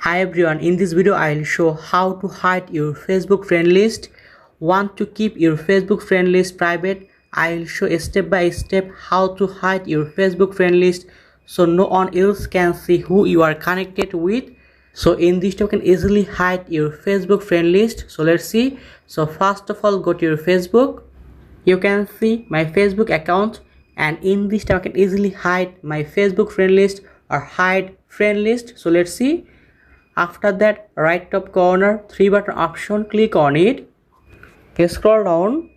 Hi everyone, in this video I'll show how to hide your Facebook friend list. Want to keep your Facebook friend list private? I'll show step by step how to hide your Facebook friend list so no one else can see who you are connected with. So in this you can easily hide your Facebook friend list. So let's see. So first of all, go to your Facebook. You can see my Facebook account, and in this tab I can easily hide my Facebook friend list or hide friend list. So let's see. After that, right top corner 3 button option, click on it. Scroll down.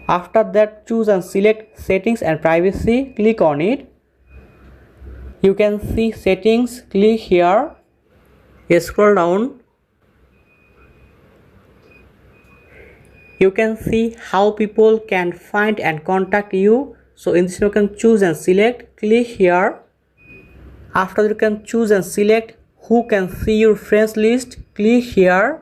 After that, choose and select settings and privacy, click on it. You can see settings, click here. Scroll down. You can see how people can find and contact you. So in this you can choose and select, click here. After you can choose and select who can see your friends list, click here.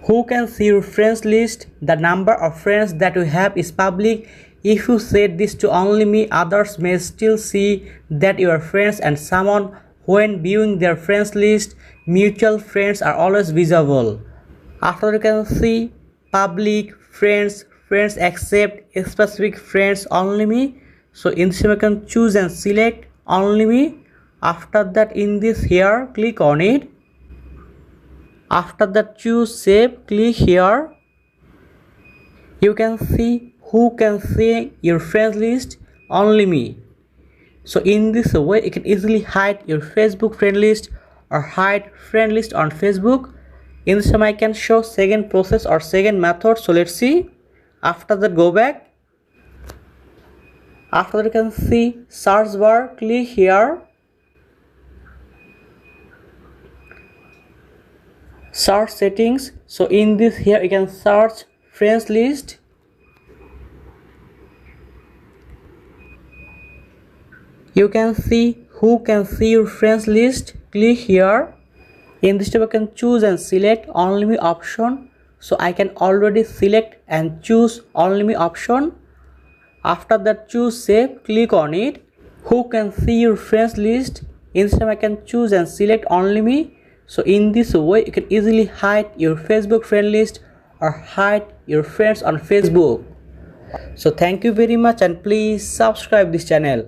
Who can see your friends list? The number of friends that you have is public. If you set this to only me, others may still see that you are friends, and someone when viewing their friends list, mutual friends are always visible. After you can see public, friends accept, specific friends, only me. So in this you can choose and select only me. After that, in this here, click on it. After that, choose save, click here. You can see who can see your friends list, only me. So in this way you can easily hide your Facebook friend list or hide friend list on Facebook. In this time I can show second process or second method. So let's see. After that, go back. After that, you can see search bar, click here. Search settings. So in this here you can search friends list. You can see who can see your friends list, click here. In this tab I can choose and select only me option. So I can already select and choose only me option. After that, choose save, click on it. Who can see your friends list? In this time I can choose and select only me. So in this way you can easily hide your Facebook friend list or hide your friends on Facebook. So thank you very much, and please subscribe this channel.